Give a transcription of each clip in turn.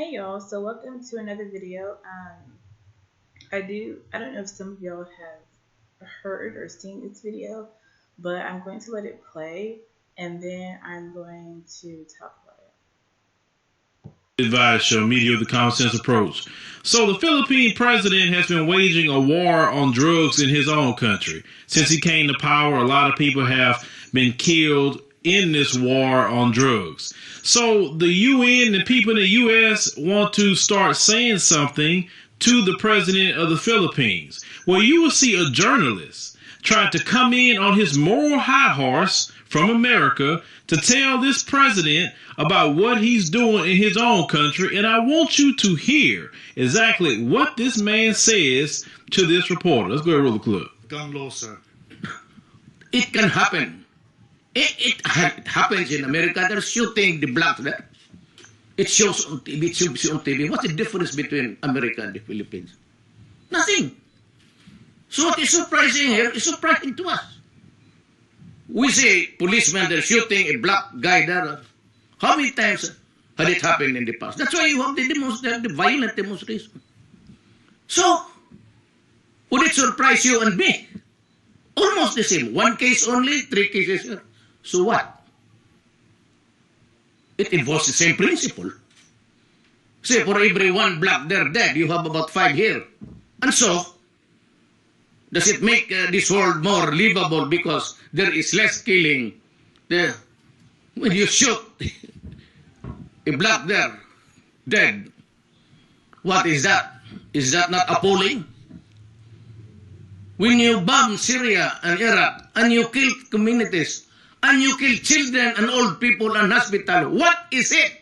Hey y'all, so welcome to another video. I don't know if some of y'all have heard or seen this video, but I'm going to let it play and then I'm going to talk about it. Advise show media the common sense approach. So the Philippine president has been waging a war on drugs in his own country. Since he came to power, a lot of people have been killed in this war on drugs. So the UN, the people in the US want to start saying something to the president of the Philippines. Well, you will see a journalist try to come in on his moral high horse from America to tell this president about what he's doing in his own country. And I want you to hear exactly what this man says to this reporter. Let's go ahead and roll the clip. Gun law, sir. It can happen. It happens in America. They're shooting the blacks there. It shows on TV. It shows on TV. What's the difference between America and the Philippines? Nothing. So what is surprising here is surprising to us. We see policemen they're shooting a black guy there. How many times had it happened in the past? That's why you have the violent demonstration. So, would it surprise you and me? Almost the same. One case only, 3 cases here. So what? It involves the same principle. Say, for every 1 black there dead, you have about 5 here. And so, does it make this world more livable because there is less killing? When you shoot a black there dead, what is that? Is that not appalling? When you bomb Syria and Iraq and you kill communities and you kill children and old people and hospital, what is it?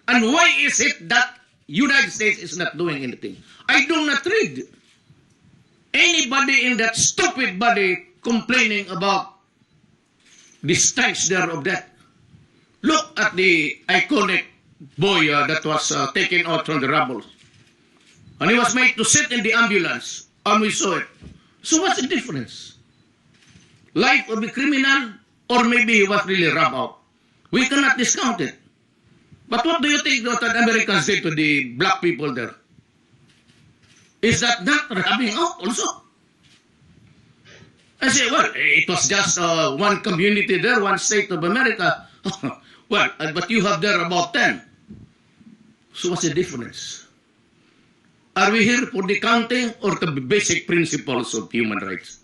And why is it that United States is not doing anything? I do not read anybody in that stupid body complaining about the stench there of that. Look at the iconic boy that was taken out from the rubble. And he was made to sit in the ambulance. And we saw it. So what's the difference? Life of a criminal, or maybe he was really robbed out. We cannot discount it. But what do you think that Americans did to the black people there? Is that not robbing out also? I say, well, it was just one community there, one state of America. Well, but you have there about 10. So what's the difference? Are we here for the counting or the basic principles of human rights?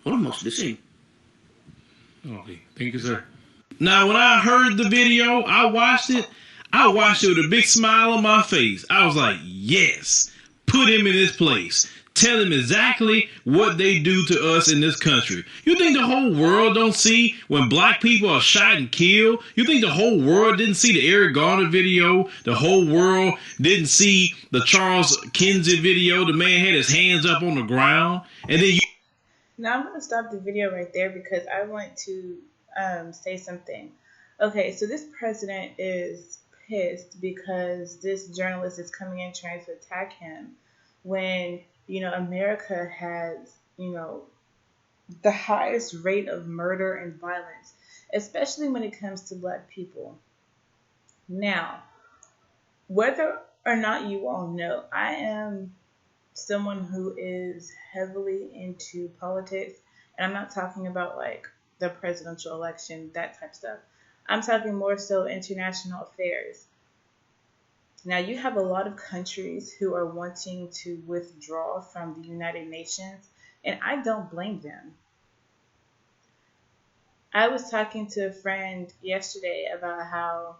Almost the same. Okay, thank you, sir. Now, when I heard the video, I watched it with a big smile on my face. I was like, yes, put him in his place. Tell him exactly what they do to us in this country. You think the whole world don't see when black people are shot and killed? You think the whole world didn't see the Eric Garner video? The whole world didn't see the Charles Kinsey video? The man had his hands up on the ground. And then Now I'm going to stop the video right there because I want to say something. Okay, so this president is pissed because this journalist is coming in trying to attack him when America has, the highest rate of murder and violence, especially when it comes to black people. Now, whether or not you all know, I am someone who is heavily into politics, and I'm not talking about like the presidential election, that type of stuff. I'm talking more so international affairs. Now, you have a lot of countries who are wanting to withdraw from the United Nations, and I don't blame them. I was talking to a friend yesterday about how,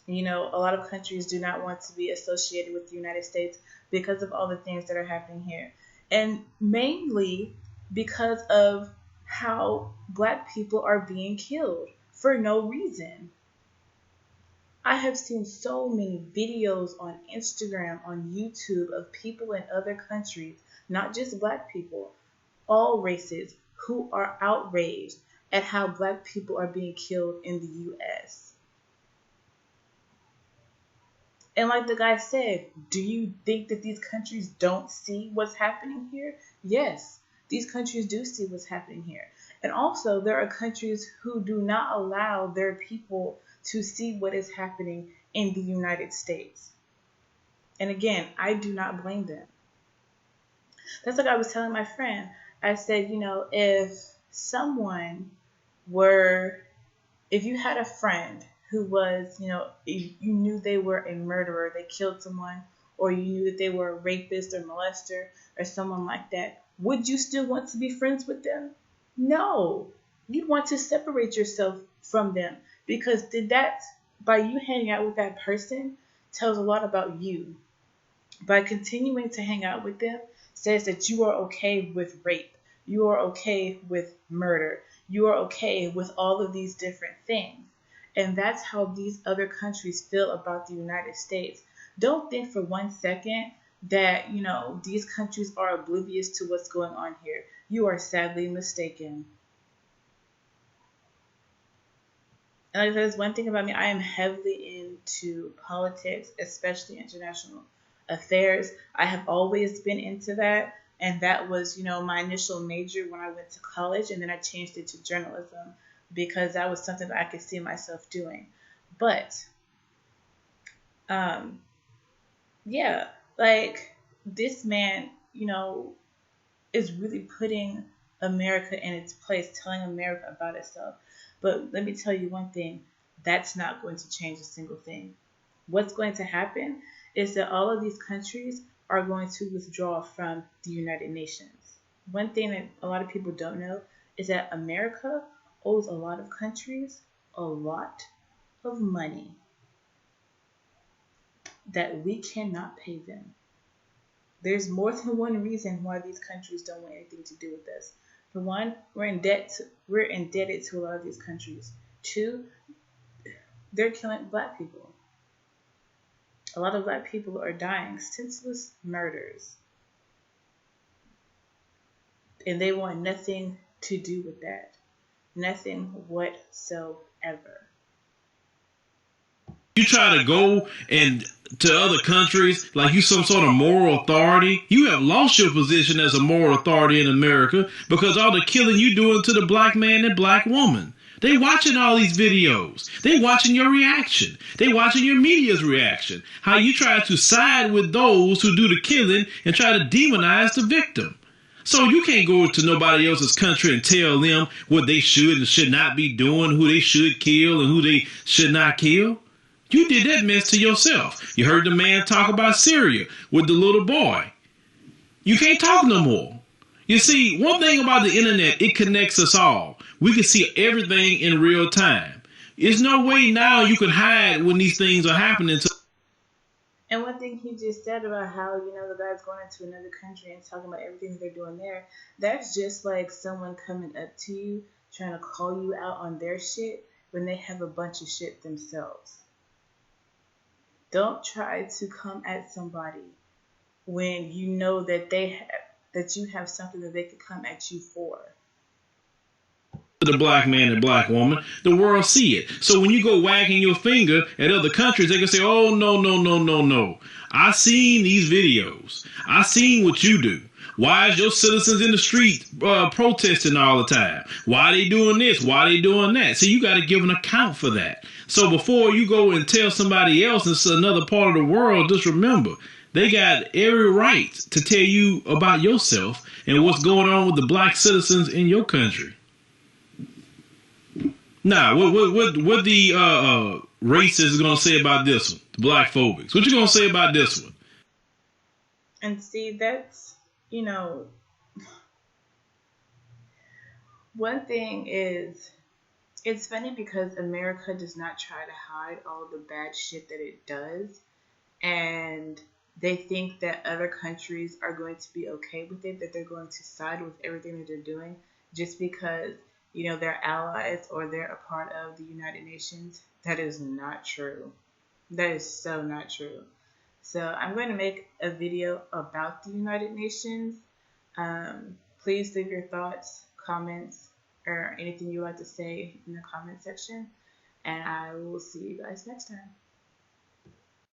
a lot of countries do not want to be associated with the United States because of all the things that are happening here. And mainly because of how black people are being killed for no reason. I have seen so many videos on Instagram, on YouTube of people in other countries, not just black people, all races, who are outraged at how black people are being killed in the U.S. And like the guy said, do you think that these countries don't see what's happening here? Yes, these countries do see what's happening here. And also, there are countries who do not allow their people to see what is happening in the United States. And again, I do not blame them. That's like I was telling my friend. I said, if you had a friend who was, you knew they were a murderer, they killed someone, or you knew that they were a rapist or molester or someone like that, would you still want to be friends with them? No. You'd want to separate yourself from them, because by you hanging out with that person tells a lot about you. By continuing to hang out with them says that you are okay with rape, you are okay with murder, you are okay with all of these different things. And that's how these other countries feel about the United States. Don't think for 1 second that, these countries are oblivious to what's going on here. You are sadly mistaken. And like there's one thing about me, I am heavily into politics, especially international affairs. I have always been into that. And that was, my initial major when I went to college. And then I changed it to journalism because that was something that I could see myself doing. But, yeah, like this man, is really putting America in its place, telling America about itself. But let me tell you one thing, that's not going to change a single thing. What's going to happen is that all of these countries are going to withdraw from the United Nations. One thing that a lot of people don't know is that America owes a lot of countries a lot of money that we cannot pay them. There's more than one reason why these countries don't want anything to do with us. For one, we're indebted to a lot of these countries. Two, they're killing black people. A lot of black people are dying, senseless murders. And they want nothing to do with that. Nothing whatsoever. You try to go and to other countries like you some sort of moral authority, you have lost your position as a moral authority in America because all the killing you doing to the black man and black woman. They watching all these videos. They watching your reaction. They watching your media's reaction. How you try to side with those who do the killing and try to demonize the victim. So you can't go to nobody else's country and tell them what they should and should not be doing, who they should kill and who they should not kill. You did that mess to yourself. You heard the man talk about Syria with the little boy. You can't talk no more. You see, one thing about the internet, it connects us all. We can see everything in real time. There's no way now you can hide when these things are happening. And one thing he just said about how, the guy's going into another country and talking about everything they're doing there, that's just like someone coming up to you, trying to call you out on their shit when they have a bunch of shit themselves. Don't try to come at somebody when you know that that you have something that they could come at you for. The black man and black woman, the world see it. So when you go wagging your finger at other countries, they can say, oh, no. I seen these videos. I seen what you do. Why is your citizens in the street protesting all the time? Why they doing this? Why they doing that? So you got to give an account for that. So before you go and tell somebody else in another part of the world, just remember, they got every right to tell you about yourself and what's going on with the black citizens in your country. Now, what the racists going to say about this one? The black phobics. What you going to say about this one? And see, that's, one thing is, it's funny because America does not try to hide all the bad shit that it does. And they think that other countries are going to be okay with it, that they're going to side with everything that they're doing just because, they're allies or they're a part of the United Nations. That is not true. That is so not true. So I'm going to make a video about the United Nations. Please leave your thoughts, comments, or anything you'd like to say in the comment section. And I will see you guys next time.